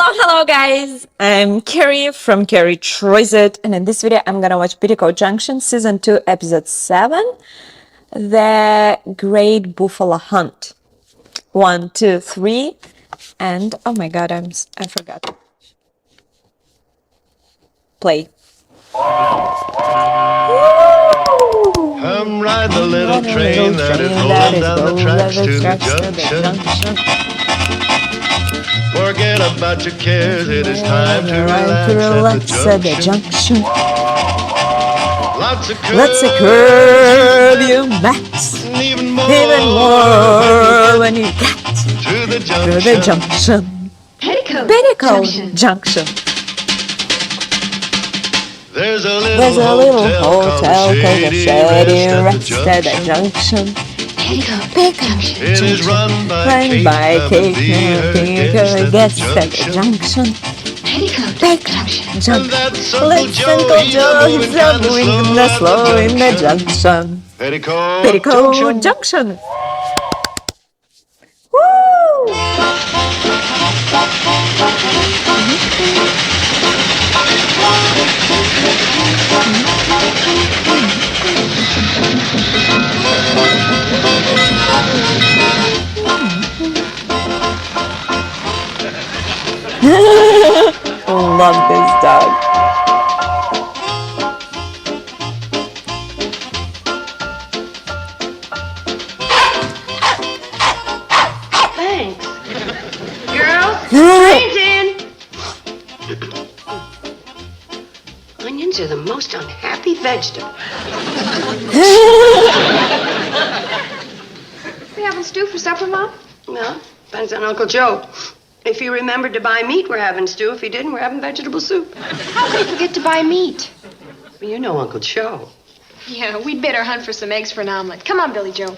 Hello guys! I'm Carrie from Carrie Tries It, and in this video I'm gonna watch Petticoat Junction Season 2 Episode 7, The Great Buffalo Hunt. 1, 2, 3, and oh my god, I forgot. Play. Come ride the little train that is rolling down the tracks to the junction. Forget about your cares, it is time to relax at the junction. Lots of curb you max, even more when you get to the to the junction. Petticoat Junction. There's a little hotel called the Shady Rest at the junction. Petticoat It is run by Kate Petticoat guest at the junction. Petticoat Junction. Let's Uncle Joe, he's moving the slow in the junction. Petticoat Junction. Woo! Love this dog. Thanks. Girls, train's in. Onions are the most unhappy vegetable. We having stew for supper, Mom? Well, depends on Uncle Joe. If he remembered to buy meat, we're having stew. If he didn't, we're having vegetable soup. How could he forget to buy meat? Well, you know Uncle Joe. Yeah, we'd better hunt for some eggs for an omelet. Come on, Billy Joe.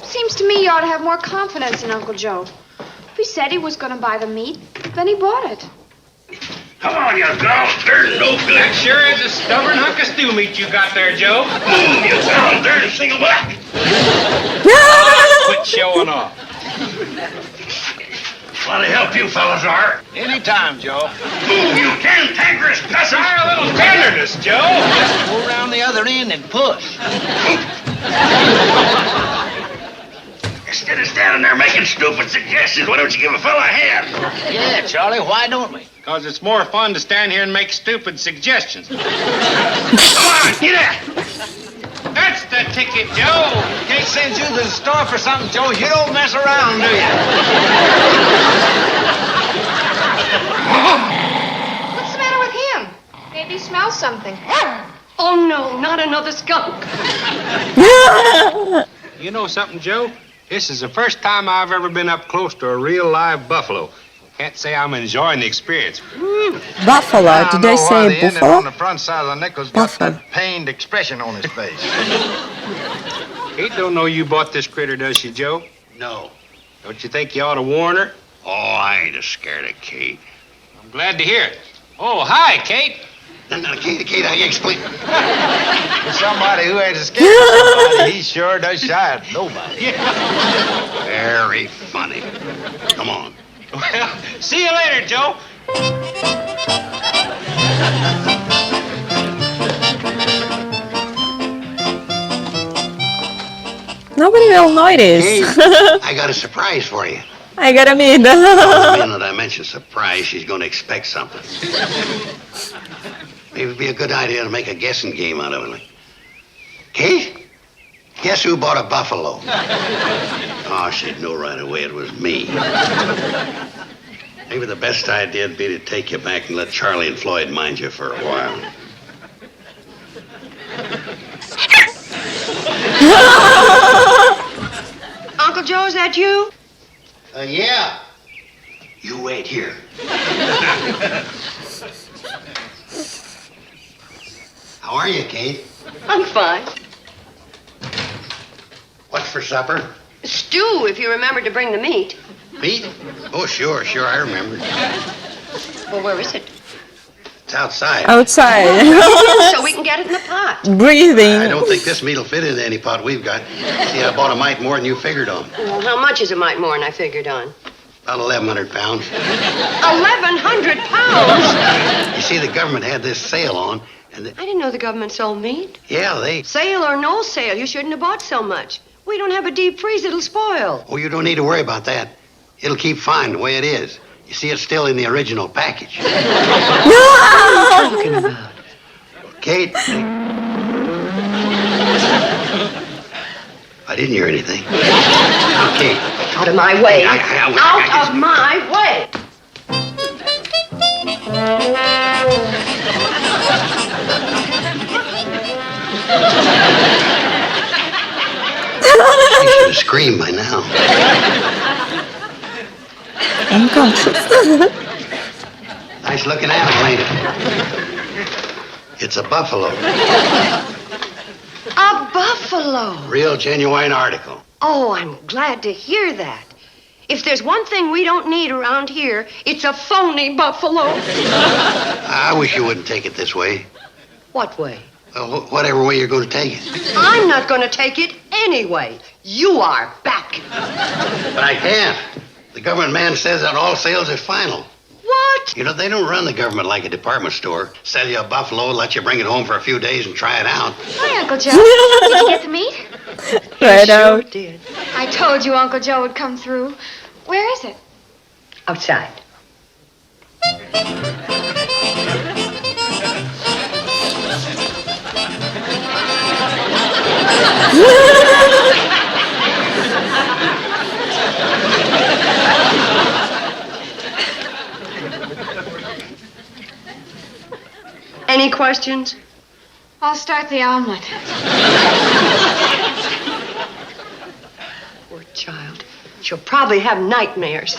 Seems to me you ought to have more confidence in Uncle Joe. If he said he was going to buy the meat, then he bought it. Come on, you girl. There's no good. That sure is a stubborn hunk of stew meat you got there, Joe. Move, you down dirty single black. Quit showing off. Want to help you fellas are? Anytime, Joe. Move, you cantankerous cussers. Try a little tenderness, Joe. Just go around the other end and push. Instead of standing there making stupid suggestions, why don't you give a fella a hand? Yeah, Charlie, why don't we? Because it's more fun to stand here and make stupid suggestions. Come on, get it. That's the ticket, Joe. Kate sends you to the store for something, Joe. You don't mess around, do you? What's the matter with him? Maybe he smells something. Oh, no, not another skunk. You know something, Joe? This is the first time I've ever been up close to a real live buffalo. Can't say I'm enjoying the experience. Buffalo? Did they say On buffalo? the front side of the nickel's Buffalo. got that pained expression on his face. Kate don't know you bought this critter, does she, Joe? No. Don't you think you ought to warn her? Oh, I ain't scared of Kate. I'm glad to hear it. Oh, hi, Kate. Now, Kate, how you explain? For somebody who ain't scared of somebody, he sure does shy at nobody. Very funny. Come on. Well, see you later, Joe. Nobody will notice. I got a surprise for you. I gotta mean. The minute I mention surprise, she's going to expect something. Maybe it'd be a good idea to make a guessing game out of it. Kate, guess who bought a buffalo? Oh, she'd know right away it was me. Maybe the best idea would be to take you back and let Charlie and Floyd mind you for a while. Uncle Joe, is that you? Yeah. You wait here. How are you, Kate? I'm fine. What's for supper? Stew, if you remember to bring the meat. Meat? Oh, sure, I remember. Well, where is it? It's outside. Outside. So we can get it in the pot. Breathing. I don't think this meat'll fit into any pot we've got. See, I bought a mite more than you figured on. Well, how much is a mite more than I figured on? About 1,100 pounds. 1,100 pounds? You see, the government had this sale on, and I didn't know the government sold meat. yeah, they... Sale or no sale, you shouldn't have bought so much. We don't have a deep freeze, it'll spoil. Oh, you don't need to worry about that. It'll keep fine the way it is. You see, it's still in the original package. What are you talking about? Kate. I didn't hear anything. Okay. Out of my way. Out of my way. She should have screamed by now. Unconscious. Nice looking animal, ain't it? It's a buffalo. A buffalo. Real genuine article. Oh, I'm glad to hear that. If there's one thing we don't need around here, it's a phony buffalo. I wish you wouldn't take it this way. What way? Whatever way you're going to take it. I'm not going to take it anyway. You are back. But I can't. The government man says that all sales are final. What? You know, they don't run the government like a department store. Sell you a buffalo, let you bring it home for a few days and try it out. Hi, Uncle Joe. Did you get the meat? Right Sure out. did. I told you Uncle Joe would come through. Where is it? Outside. Any questions? I'll start the omelet. Poor child. She'll probably have nightmares.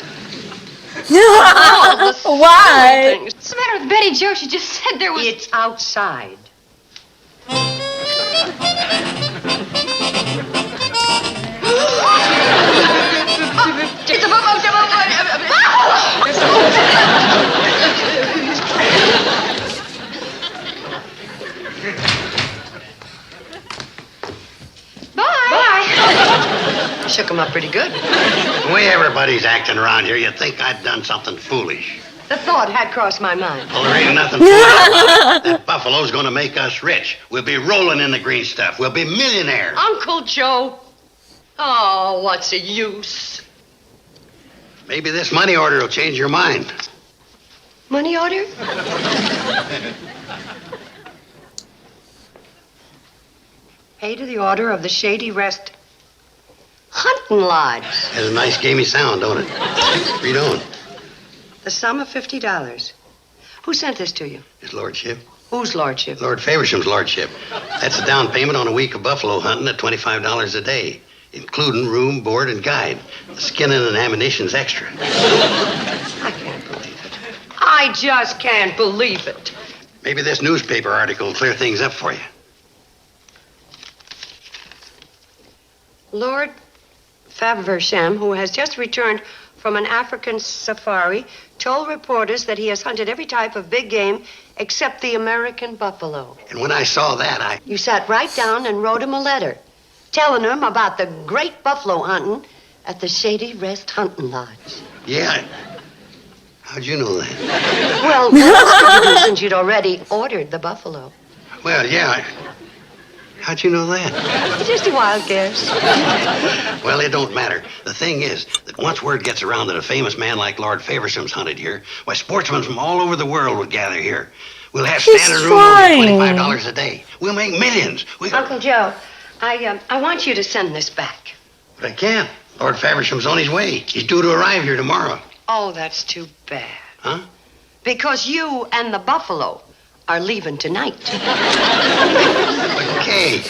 Why? What's the matter with Betty Joe? She just said there was... It's outside. Bye. Shook him up pretty good. The way everybody's acting around here, you'd think I'd done something foolish. The thought had crossed my mind. Well, there ain't nothing foolish about it. That buffalo's going to make us rich. We'll be rolling in the green stuff. We'll be millionaires. Uncle Joe. Oh, what's the use? Maybe this money order will change your mind. Money order? Pay to the order of the Shady Rest Hunting Lodge. Has a nice gamey sound, don't it? Read on. The sum of $50. Who sent this to you? His lordship. Whose lordship? Lord Faversham's lordship. That's a down payment on a week of buffalo hunting at $25 a day, including room, board, and guide. The skinning and ammunition's extra. I can't believe it. I just can't believe it. Maybe this newspaper article will clear things up for you. Lord Faversham, who has just returned from an African safari, told reporters that he has hunted every type of big game except the American buffalo. And when I saw that, You sat right down and wrote him a letter telling him about the great buffalo hunting at the Shady Rest Hunting Lodge. Yeah. How'd you know that? Well, what else could you do since you'd already ordered the buffalo? Well, yeah. How'd you know that? It's just a wild guess. Well, it don't matter. The thing is that once word gets around that a famous man like Lord Faversham's hunted here, why, sportsmen from all over the world would gather here. We'll have standard room only $25 a day. We'll make millions. Uncle Joe, I want you to send this back. But I can't. Lord Faversham's on his way. He's due to arrive here tomorrow. Oh, that's too bad. Huh? Because you and the buffalo are leaving tonight. Okay.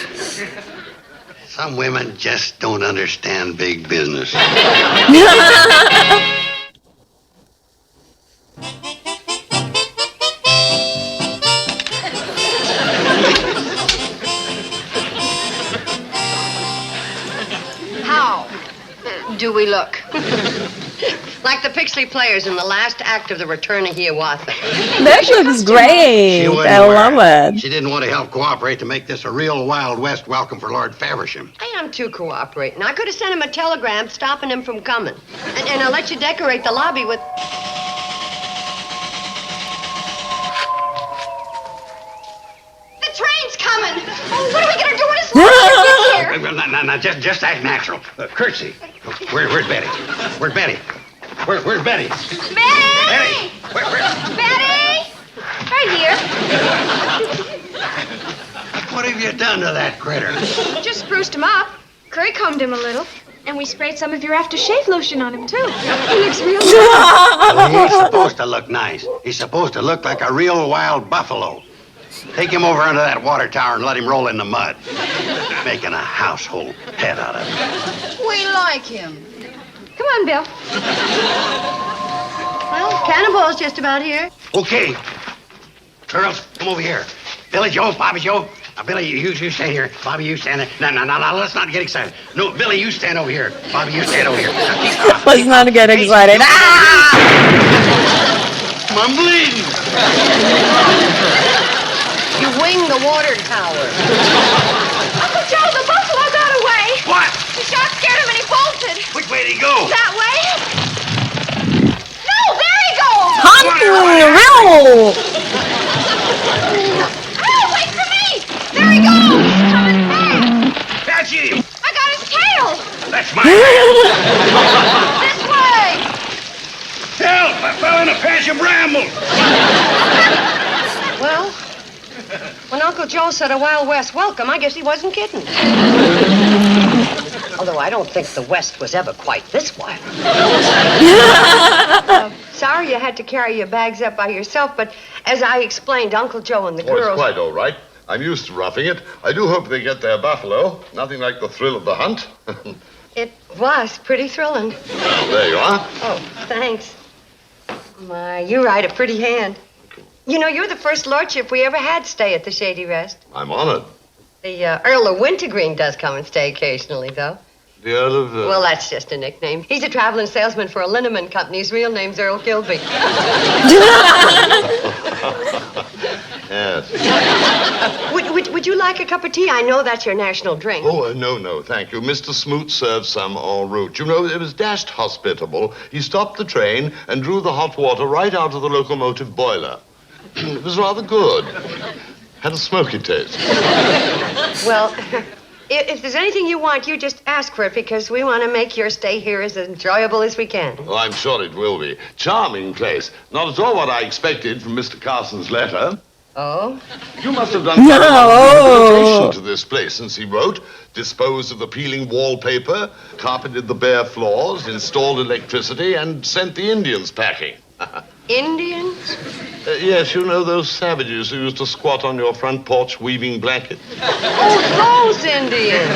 Some women just don't understand big business. How do we look? Like the Pixley Players in the last act of The Return of Hiawatha. That looks great. She wouldn't I love wear it. She didn't want to help cooperate to make this a real Wild West welcome for Lord Faversham. I am too cooperating. I could have sent him a telegram stopping him from coming. And I'll let you decorate the lobby with... The train's coming. Oh, what are we going to do when his lordship gets here? No, just act natural. Curtsy. Where's Betty? Where's Betty? Where's Betty? Betty! Where? Betty! Right here. What have you done to that critter? Just spruced him up. Curry combed him a little. And we sprayed some of your aftershave lotion on him, too. He looks real good. Well, he ain't supposed to look nice. He's supposed to look like a real wild buffalo. Take him over under that water tower and let him roll in the mud. Making a household pet out of him. We like him. Come on, Bill. Well, Cannonball's just about here. Okay. Girls, come over here. Billy Joe, Bobby Joe. Billy, you stay here. Bobby, you stand there. No, let's not get excited. No, Billy, you stand over here. Bobby, you stand over here. Let's not get excited. Ah! I'm bleeding. You wing the water tower. Uncle Joe, the buffalo got away. What? The shot scared him and he bolted. Which way did he go? That way? No, there he goes. Hunting! Oh, wait for me. There he goes. He's coming fast. Catch him. I got his tail. That's mine. This way. Help! I fell in a patch of brambles. Well, when Uncle Joe said a Wild West welcome, I guess he wasn't kidding. Although I don't think the West was ever quite this wild. Sorry you had to carry your bags up by yourself, but as I explained, Uncle Joe and the Oh, it's girls... quite all right. I'm used to roughing it. I do hope they get their buffalo. Nothing like the thrill of the hunt. It was pretty thrilling. Well, there you are. Oh, thanks. My, you write a pretty hand. You know, you're the first lordship we ever had stay at the Shady Rest. I'm honored. The Earl of Wintergreen does come and stay occasionally, though. The Earl of... Well, that's just a nickname. He's a traveling salesman for a liniment company. His real name's Earl Kilby. Yes. Would you like a cup of tea? I know that's your national drink. Oh, no, thank you. Mr. Smoot served some en route. You know, it was dashed hospitable. He stopped the train and drew the hot water right out of the locomotive boiler. It was rather good. Had a smoky taste. Well, if there's anything you want, you just ask for it, because we want to make your stay here as enjoyable as we can. Oh, I'm sure it will be. Charming place. Not at all what I expected from Mr. Carson's letter. Oh? You must have done invitation to this place since he wrote, disposed of the peeling wallpaper, carpeted the bare floors, installed electricity, and sent the Indians packing. Indians? Yes, you know those savages who used to squat on your front porch weaving blankets. Oh, those Indians.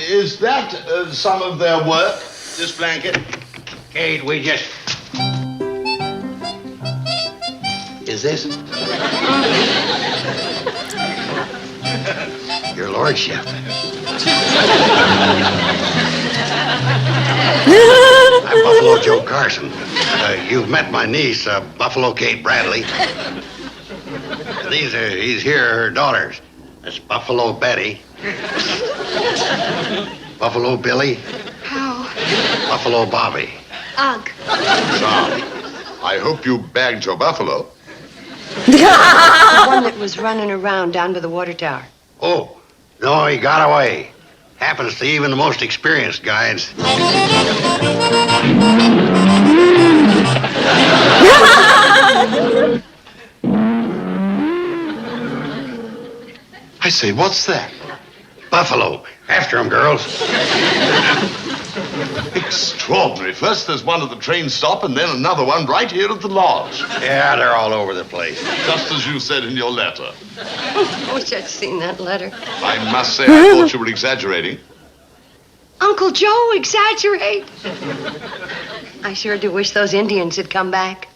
Is that some of their work, this blanket? Kate, we just... Is this? Your lordship. I'm Buffalo Joe Carson. You've met my niece, Buffalo Kate Bradley. These here are her daughters. That's Buffalo Betty. Buffalo Billy. How? Buffalo Bobby. Ugh. I hope you bagged your buffalo. The one that was running around down to the water tower. Oh, no, he got away. Happens to even the most experienced guides. I say, what's that? Buffalo. After him, girls. Extraordinary. First there's one at the train stop and then another one right here at the lodge. Yeah, they're all over the place. Just as you said in your letter. I wish I'd seen that letter. I must say I thought you were exaggerating. Uncle Joe, exaggerate. I sure do wish those Indians had come back.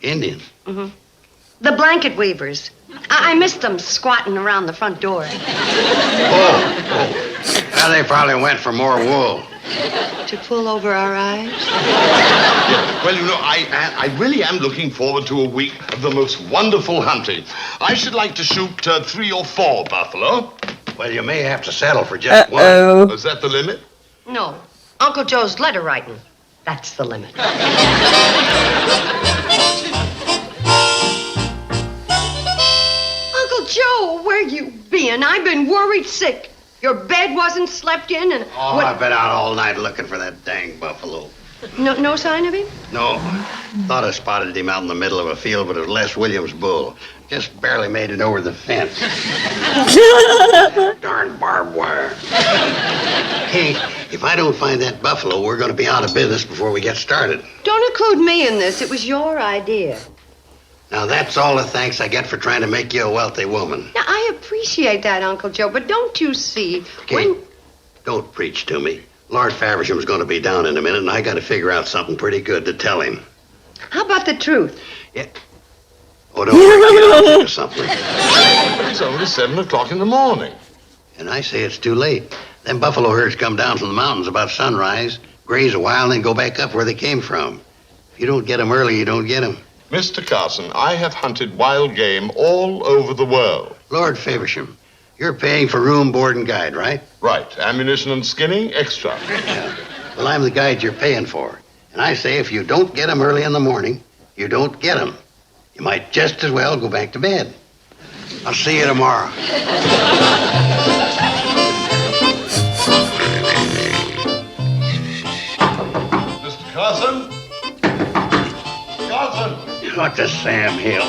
Indians? Mm-hmm. The blanket weavers. I missed them squatting around the front door. Well, they probably went for more wool. To pull over our eyes? Yeah, well, I really am looking forward to a week of the most wonderful hunting. I should like to shoot 3 or 4 buffalo. Well, you may have to settle for just one. Uh-oh. Is that the limit? No. Uncle Joe's letter writing. That's the limit. Uncle Joe, where you been? I've been worried sick. Your bed wasn't slept in and... Oh, I've been out all night looking for that dang buffalo. No sign of him? No. Thought I spotted him out in the middle of a field, but it was Les Williams' bull. Just barely made it over the fence. Darn barbed wire. Hey, if I don't find that buffalo, we're going to be out of business before we get started. Don't include me in this. It was your idea. Now, that's all the thanks I get for trying to make you a wealthy woman. Now, I appreciate that, Uncle Joe, but don't you see... Kate, don't preach to me. Lord Faversham's going to be down in a minute, and I got to figure out something pretty good to tell him. How about the truth? Yeah. Oh, don't forget, I'll think of something. It's only 7 o'clock in the morning. And I say it's too late. Them buffalo herds come down from the mountains about sunrise, graze a while, and then go back up where they came from. If you don't get them early, you don't get them. Mr. Carson, I have hunted wild game all over the world. Lord Faversham, you're paying for room, board, and guide, right? Right. Ammunition and skinning, extra. Yeah. Well, I'm the guide you're paying for. And I say if you don't get them early in the morning, you don't get them. You might just as well go back to bed. I'll see you tomorrow. Mr. Carson? Carson! What the Sam Hill?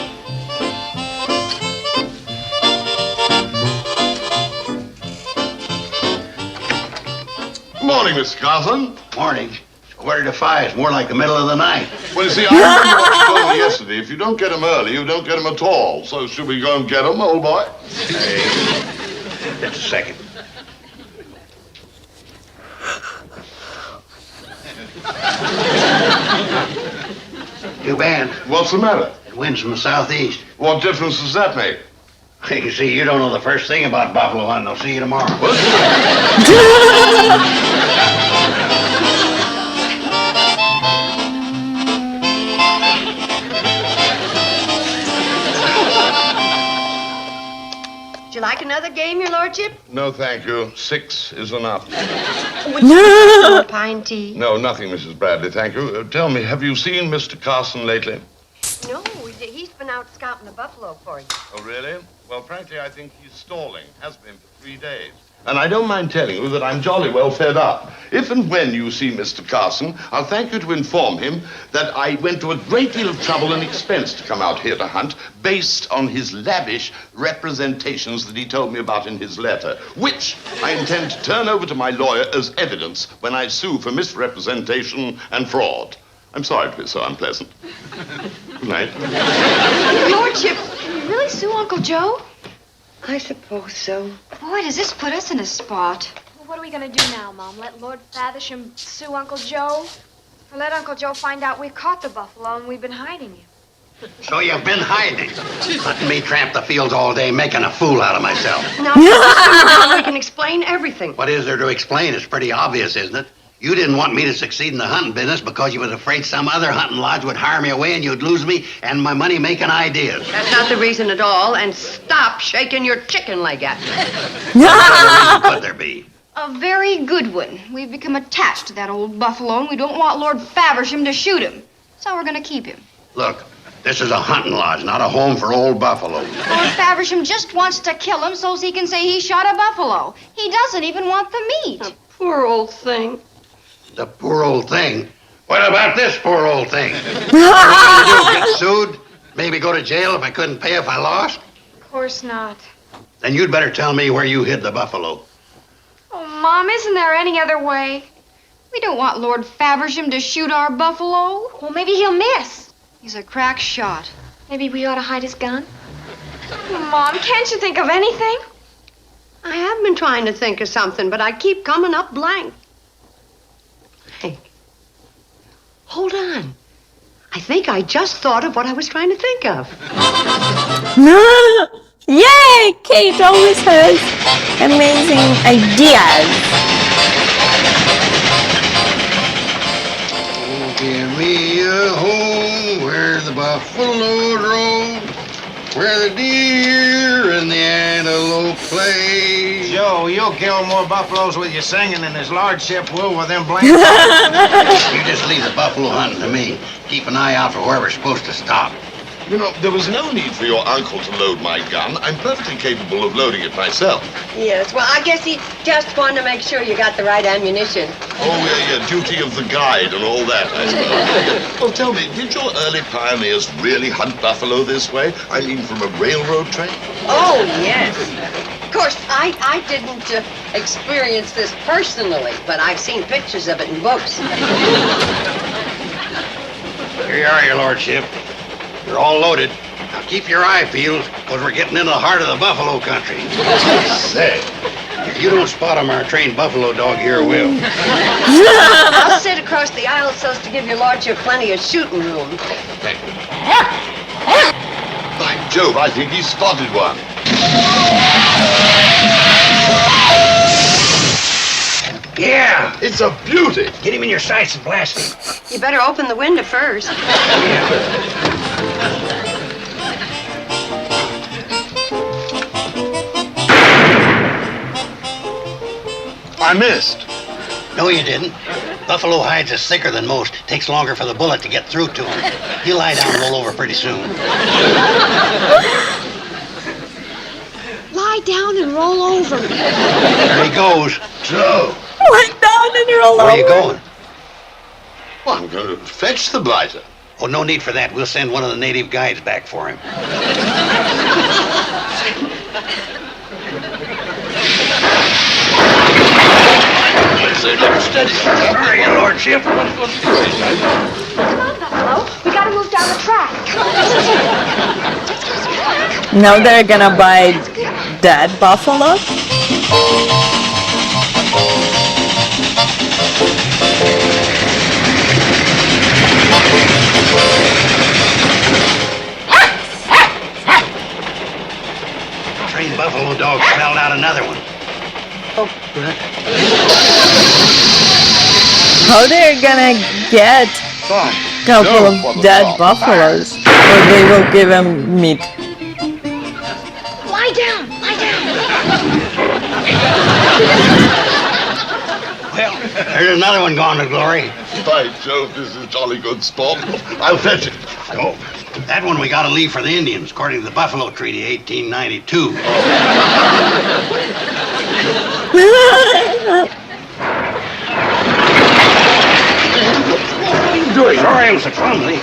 Morning, Mr. Carson. Morning. It's 4:45. It's more like the middle of the night. Well, you see, I remember what you told me yesterday. If you don't get them early, you don't get them at all. So should we go and get them, old boy? Hey, just a second. Too bad. What's the matter? It winds from the southeast. What difference does that make? You see, you don't know the first thing about buffalo hunting. I'll see you tomorrow. Would you like another game, your lordship? No, thank you. 6 is enough. Would you like more pine tea? No, nothing, Mrs. Bradley, thank you. Tell me, have you seen Mr. Carson lately? No, he's been out scouting the buffalo for you. Oh, really? Well, frankly, I think he's stalling. Has been for 3 days. And I don't mind telling you that I'm jolly well fed up. If and when you see Mr. Carson, I'll thank you to inform him that I went to a great deal of trouble and expense to come out here to hunt, based on his lavish representations that he told me about in his letter, which I intend to turn over to my lawyer as evidence when I sue for misrepresentation and fraud. I'm sorry to be so unpleasant. Good night. Your lordship, Can you really sue Uncle Joe? I suppose so. Boy, does this put us in a spot. Well, what are we gonna do now, Mom? Let Lord Faversham sue Uncle Joe? Or let Uncle Joe find out we've caught the buffalo and we've been hiding him? So you've been hiding. Letting me tramp the fields all day, making a fool out of myself. Now, we can explain everything. What is there to explain? It's pretty obvious, isn't it? You didn't want me to succeed in the hunting business because you was afraid some other hunting lodge would hire me away and you'd lose me and my money-making ideas. That's not the reason at all, and stop shaking your chicken leg at me. What other reason could there be? A very good one. We've become attached to that old buffalo and we don't want Lord Faversham to shoot him. So we're gonna keep him. Look, this is a hunting lodge, not a home for old buffalo. Lord Faversham just wants to kill him so he can say he shot a buffalo. He doesn't even want the meat. Poor old thing. The poor old thing? What about this poor old thing? What are you gonna do, get sued? Maybe go to jail if I couldn't pay if I lost? Of course not. Then you'd better tell me where you hid the buffalo. Oh, Mom, isn't there any other way? We don't want Lord Faversham to shoot our buffalo. Well, maybe he'll miss. He's a crack shot. Maybe we ought to hide his gun? Mom, can't you think of anything? I have been trying to think of something, but I keep coming up blank. Hey, hold on. I think I just thought of what I was trying to think of. Yay! Kate always has amazing ideas. Give me a home where the buffalo roam, where the deer and the antelope play. Joe, you'll kill more buffaloes with your singing than his lordship will with them blamed You just leave the buffalo hunting to me. Keep an eye out for where we're supposed to stop. You know, there was no need for your uncle to load my gun. I'm perfectly capable of loading it myself. Yes, well, I guess he just wanted to make sure you got the right ammunition. Oh, yeah, duty of the guide and all that, I suppose. Well, tell me, did your early pioneers really hunt buffalo this way? I mean, from a railroad train? Oh, yes. Of course, I didn't experience this personally, but I've seen pictures of it in books. Here you are, your lordship. You're all loaded. Now keep your eye peeled, because we're getting into the heart of the buffalo country. Say. If you don't spot him, our trained buffalo dog here will. I'll sit across the aisle so as to give your lordship plenty of shooting room. By Jove, I think he spotted one. Yeah! It's a beauty. Get him in your sights and blast him. You better open the window first. I missed. No, you didn't. Buffalo hides is thicker than most. Takes longer for the bullet to get through to him. He'll lie down and roll over pretty soon. Lie down and roll over. There he goes. Joe. Lie down and roll Where are you over. going? Well, I'm going to fetch the blighter. Oh, no need for that. We'll send one of the native guides back for him. Steady. Where are you, lordship? Come on, Buffalo. We gotta move down the track. Now they're gonna buy dead buffalo. Trained buffalo dog smelled out another one. How they're gonna get a couple of dead buffaloes, or they will give them meat. Lie down. Lie down. Well, there's another one gone to glory. By Jove, this is jolly good sport. I'll fetch it. Oh, that one we gotta leave for the Indians, according to the Buffalo Treaty, 1892. What are you doing? Sorry I'm so clumsy.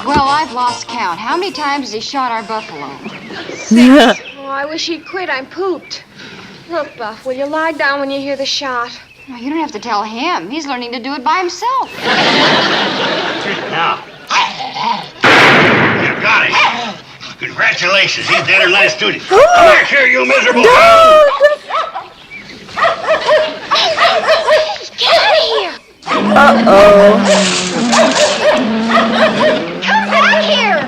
Well, I've lost count. How many times has he shot our buffalo? Oh, I wish he'd quit. I'm pooped. Look, Buff, will you lie down when you hear the shot? Well, you don't have to tell him. He's learning to do it by himself. Now. You got it. Congratulations. He's dead or nice duty. Come back here, you miserable hound. Get out of here! Uh-oh. Come back here!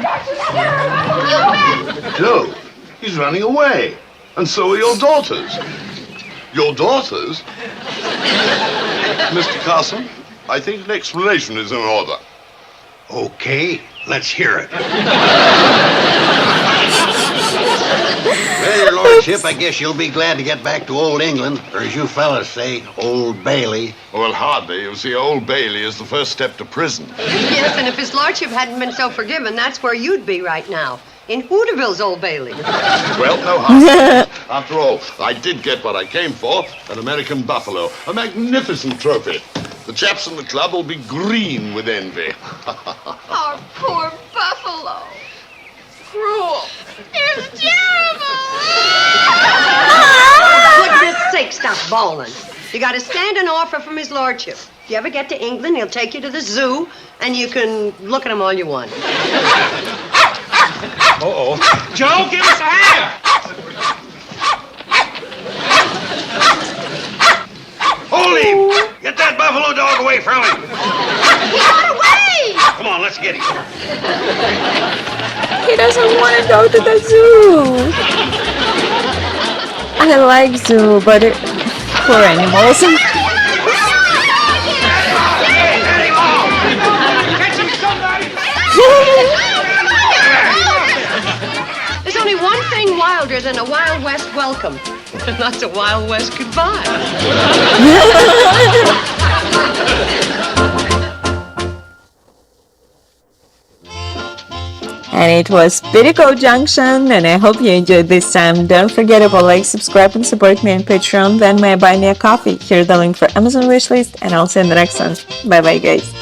Joe, he's running away. And so are your daughters. Your daughters? Mr. Carson, I think an explanation is in order. Okay, let's hear it. Well, your lordship, I guess you'll be glad to get back to old England, or as you fellas say, Old Bailey. Well, hardly. You see, Old Bailey is the first step to prison. Yes, and if his lordship hadn't been so forgiven, that's where you'd be right now. In Hooterville's Old Bailey. Well, no harm. After all, I did get what I came for, an American buffalo. A magnificent trophy. The chaps in the club will be green with envy. Our poor buffalo. Cruel. It's terrible. For goodness sake, stop bawling. You got to stand an offer from his lordship. If you ever get to England, he'll take you to the zoo, and you can look at him all you want. Uh-oh. Joe, give us a hand. Hold him! Get that buffalo dog away from him! He got away! Come on, let's get him. He doesn't want to go to the zoo. I like zoo, but poor animals. There's only one thing wilder than a Wild West welcome, and that's a Wild West goodbye. And it was Petticoat Junction, and I hope you enjoyed this time. Don't forget to like, subscribe, and support me on Patreon. Then may buy me a coffee. Here's the link for Amazon wishlist, and I'll see you in the next one. Bye bye, guys.